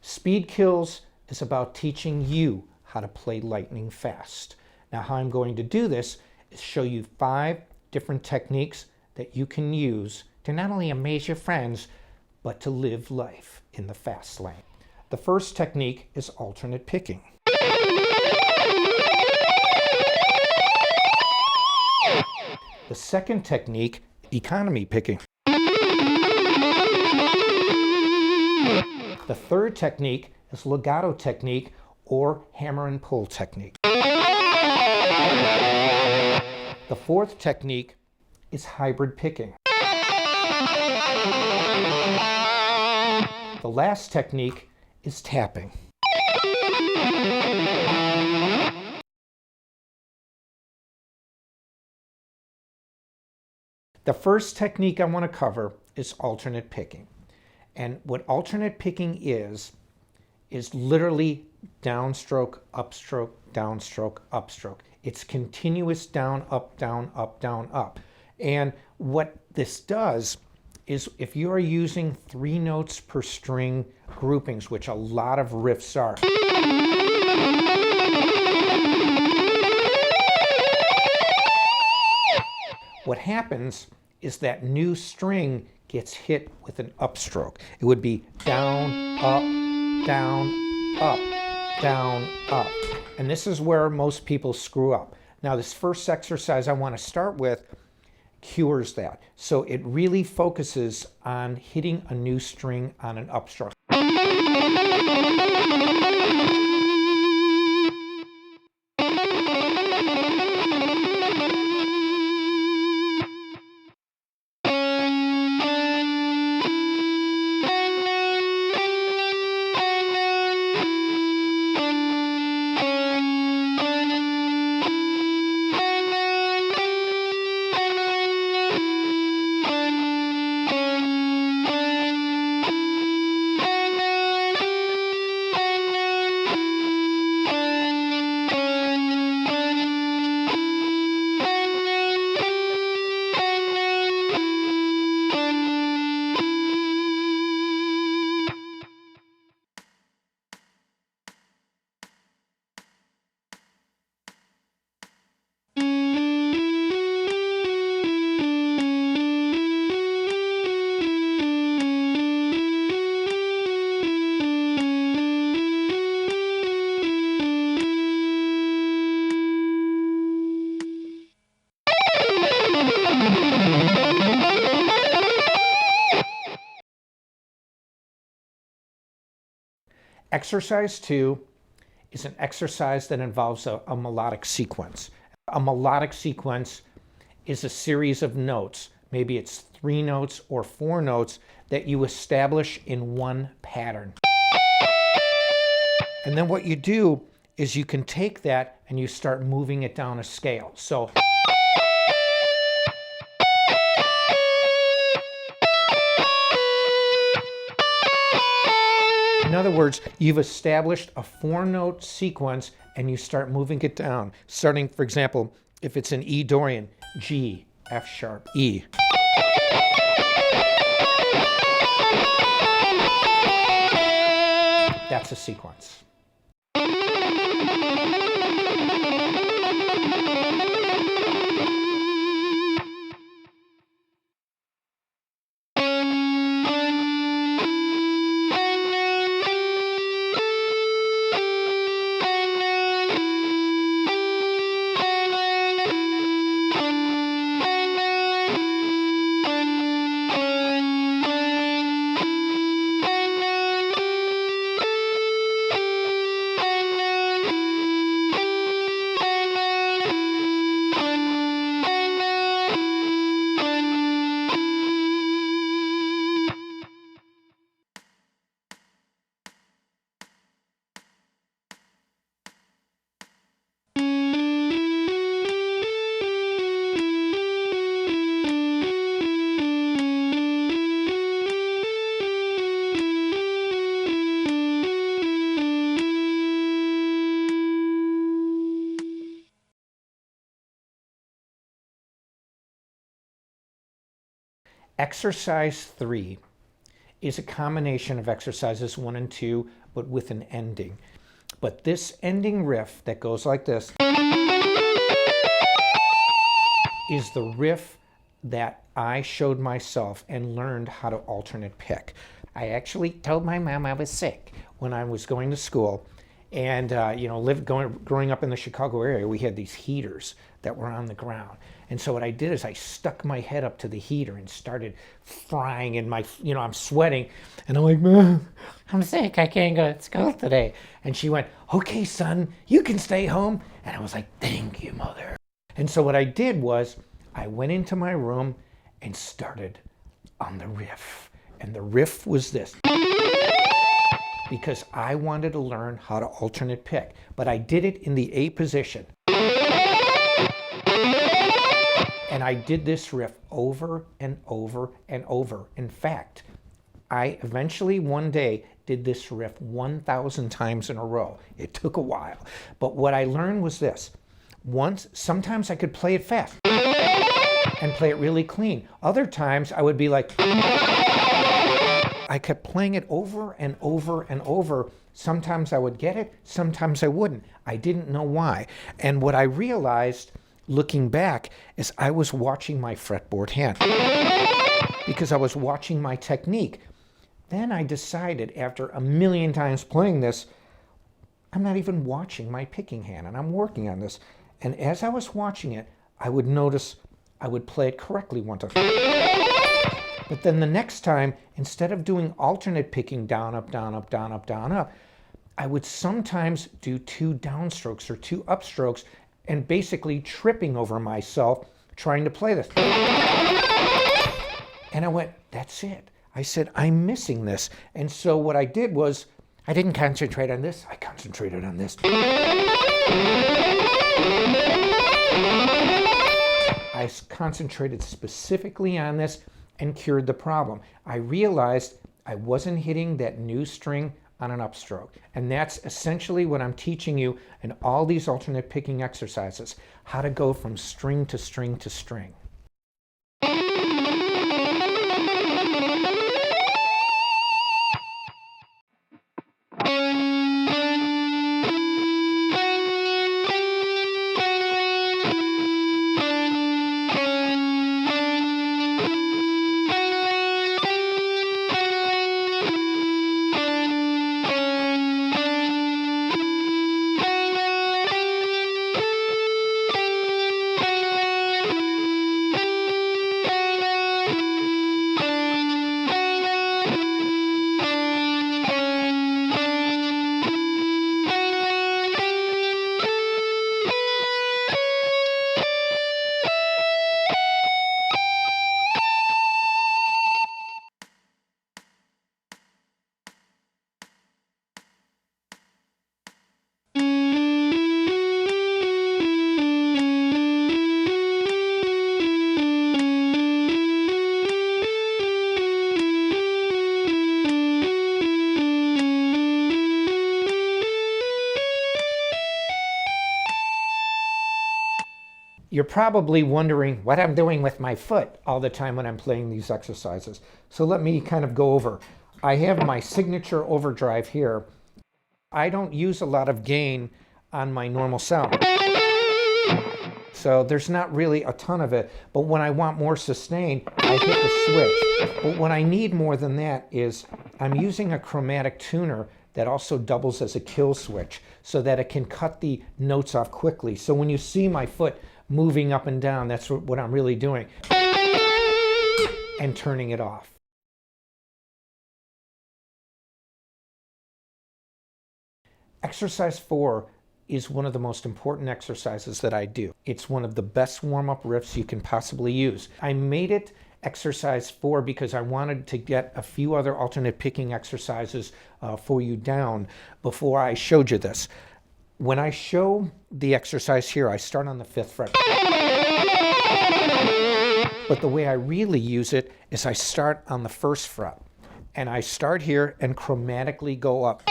Speed Kills is about teaching you how to play lightning fast. Now, how I'm going to do this is show you 5 different techniques that you can use to not only amaze your friends, but to live life in the fast lane. The first technique is alternate picking. The second technique, economy picking. The third technique is legato technique or hammer and pull technique. The fourth technique is hybrid picking. The last technique is tapping. The first technique I want to cover is alternate picking. And what alternate picking is literally downstroke, upstroke, downstroke, upstroke. It's continuous down, up, down, up, down, up. And what this does is if you are using 3 notes per string groupings, which a lot of riffs are, what happens is that new string gets hit with an upstroke. It would be down, up, down, up, down, up. And this is where most people screw up. Now, this first exercise I want to start with cures that. So it really focuses on hitting a new string on an upstroke. Exercise 2 is an exercise that involves a melodic sequence. A melodic sequence is a series of notes. Maybe it's 3 notes or 4 notes that you establish in one pattern. And then what you do is you can take that and you start moving it down a scale. So in other words, you've established a 4-note sequence and you start moving it down. Starting, for example, if it's an E Dorian, G, F sharp, E. That's a sequence. Exercise 3 is a combination of exercises 1 and 2, but with an ending. But this ending riff that goes like this is the riff that I showed myself and learned how to alternate pick. I actually told my mom I was sick when I was going to school. And growing up in the Chicago area, we had these heaters that were on the ground. And so what I did is I stuck my head up to the heater and started frying in my, I'm sweating. And I'm like, Mom, I'm sick. I can't go to school today. And she went, okay, son, you can stay home. And I was like, thank you, Mother. And so what I did was I went into my room and started on the riff. And the riff was this. Because I wanted to learn how to alternate pick, but I did it in the A position. And I did this riff over and over and over. In fact, I eventually one day did this riff 1,000 times in a row. It took a while, but what I learned was this. Sometimes I could play it fast and play it really clean. Other times I would be like, I kept playing it over and over and over. Sometimes I would get it, sometimes I wouldn't. I didn't know why. And what I realized looking back is I was watching my fretboard hand because I was watching my technique. Then I decided after a million times playing this, I'm not even watching my picking hand and I'm working on this. And as I was watching it, I would notice I would play it correctly one time. But then the next time, instead of doing alternate picking down, up, down, up, down, up, down, up, I would sometimes do 2 downstrokes or 2 upstrokes and basically tripping over myself trying to play this. And I went, that's it. I said, I'm missing this. And so what I did was, I didn't concentrate on this, I concentrated on this. I concentrated specifically on this and cured the problem. I realized I wasn't hitting that new string on an upstroke. And that's essentially what I'm teaching you in all these alternate picking exercises, how to go from string to string to string. You're probably wondering what I'm doing with my foot all the time when I'm playing these exercises. So let me kind of go over. I have my signature overdrive here. I don't use a lot of gain on my normal sound. So there's not really a ton of it, but when I want more sustain, I hit the switch. But what I need more than that is I'm using a chromatic tuner that also doubles as a kill switch so that it can cut the notes off quickly. So when you see my foot moving up and down, that's what I'm really doing. And turning it off. Exercise 4 is one of the most important exercises that I do. It's one of the best warm-up riffs you can possibly use. I made it exercise 4 because I wanted to get a few other alternate picking exercises for you down before I showed you this. When I show the exercise here, I start on the 5th fret. But the way I really use it is I start on the 1st fret. And I start here and chromatically go up.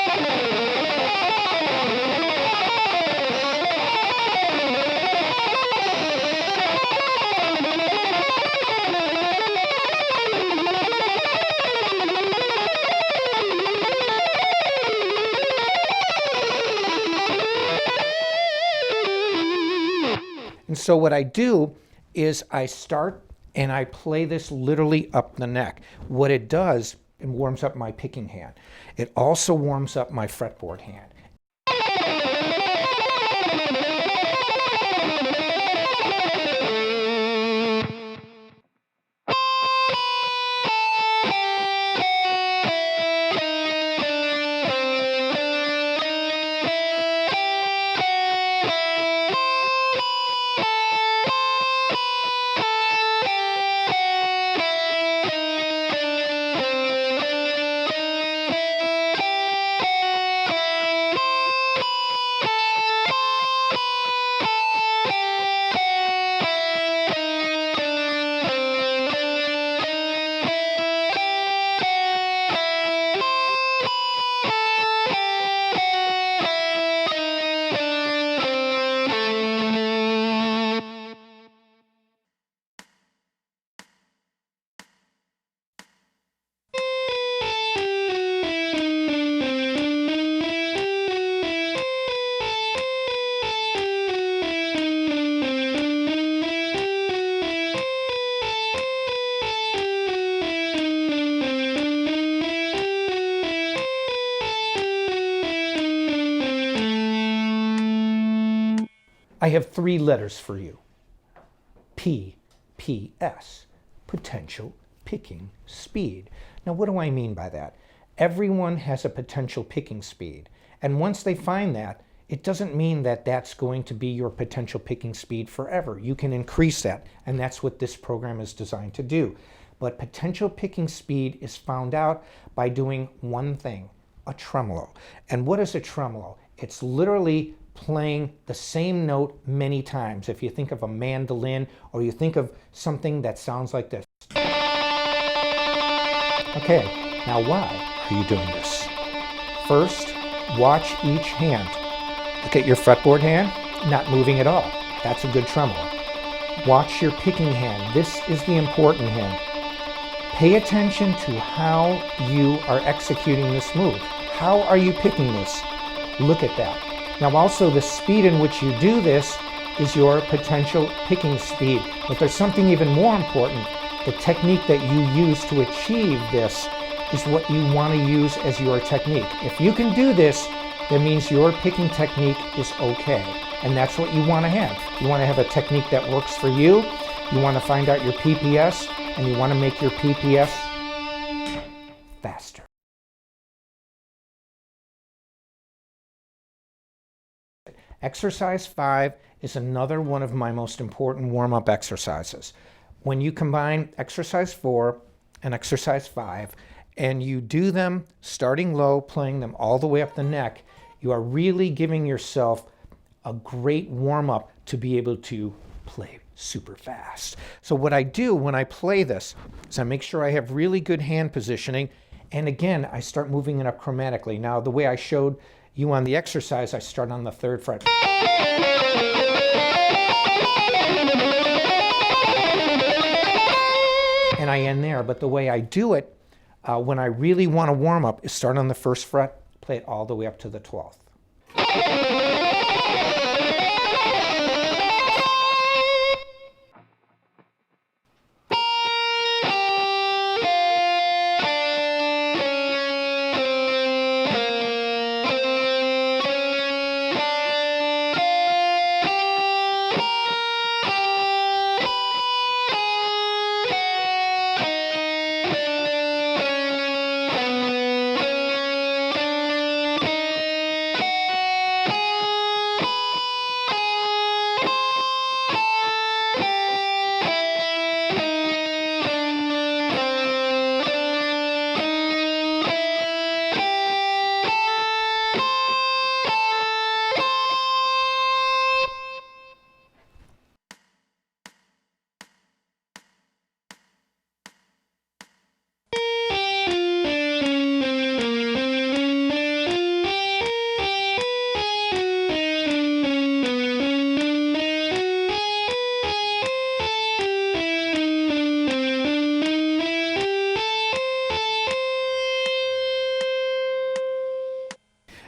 And so what I do is I start and I play this literally up the neck. What it does, it warms up my picking hand. It also warms up my fretboard hand. I have 3 letters for you. P, P, S, potential picking speed. Now, what do I mean by that? Everyone has a potential picking speed. And once they find that, it doesn't mean that that's going to be your potential picking speed forever. You can increase that, and that's what this program is designed to do. But potential picking speed is found out by doing one thing, a tremolo. And what is a tremolo? It's literally playing the same note many times. If you think of a mandolin or you think of something that sounds like this. Okay, now why are you doing this? First, watch each hand. Look at your fretboard hand, not moving at all. That's a good tremolo. Watch your picking hand. This is the important hand. Pay attention to how you are executing this move. How are you picking this? Look at that. Now also the speed in which you do this is your potential picking speed. But there's something even more important. The technique that you use to achieve this is what you want to use as your technique. If you can do this, that means your picking technique is okay. And that's what you want to have. You want to have a technique that works for you. You want to find out your PPS, and you want to make your PPS faster. Exercise 5 is another one of my most important warm-up exercises. When you combine exercise 4 and exercise 5, and you do them starting low, playing them all the way up the neck, you are really giving yourself a great warm-up to be able to play super fast. So what I do when I play this is I make sure I have really good hand positioning, and again, I start moving it up chromatically. Now, the way I showed you on the exercise, I start on the 3rd fret. And I end there, but the way I do it, when I really want to warm up, is start on the 1st fret, play it all the way up to the 12th.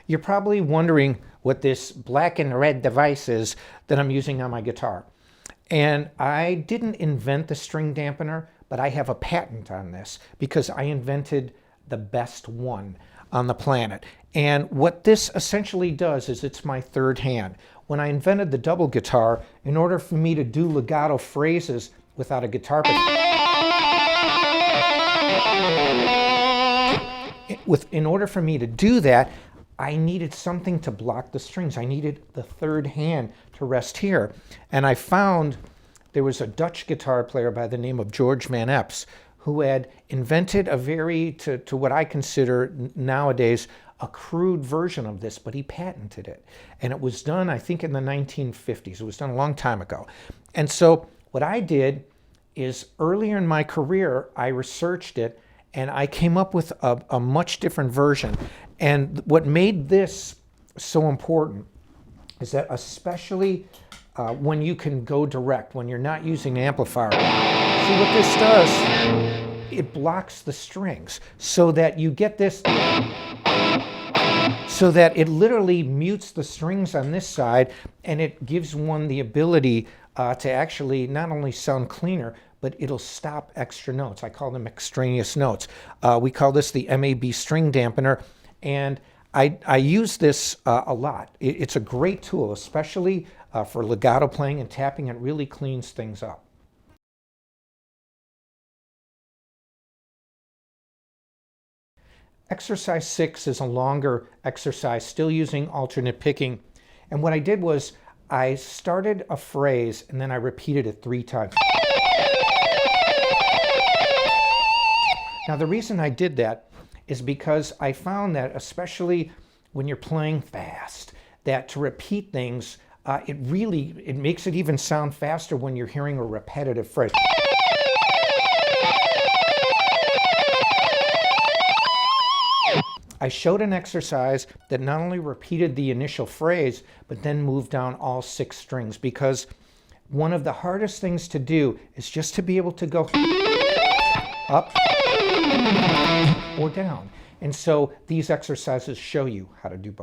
You're probably wondering what this black and red device is that I'm using on my guitar. And I didn't invent the string dampener, but I have a patent on this because I invented the best one on the planet. And what this essentially does is it's my third hand. When I invented the double guitar, in order for me to do legato phrases without a guitar pick, in order for me to do that, I needed something to block the strings. I needed the third hand to rest here. And I found there was a Dutch guitar player by the name of George Van Eps who had invented a to what I consider nowadays, a crude version of this, but he patented it. And it was done, I think, in the 1950s. It was done a long time ago. And so what I did is earlier in my career, I researched it and I came up with a much different version. And what made this so important is that especially when you can go direct, when you're not using an amplifier, see what this does? It blocks the strings so that you get this, so that it literally mutes the strings on this side, and it gives one the ability to actually not only sound cleaner, but it'll stop extra notes. I call them extraneous notes. We call this the MAB string dampener, and I use this a lot. It's a great tool, especially for legato playing and tapping. It really cleans things up. Exercise 6 is a longer exercise, still using alternate picking. And what I did was I started a phrase and then I repeated it 3 times. Now the reason I did that is because I found that, especially when you're playing fast, that to repeat things, it makes it even sound faster when you're hearing a repetitive phrase. I showed an exercise that not only repeated the initial phrase, but then moved down all 6 strings, because one of the hardest things to do is just to be able to go up or down. And so these exercises show you how to do both.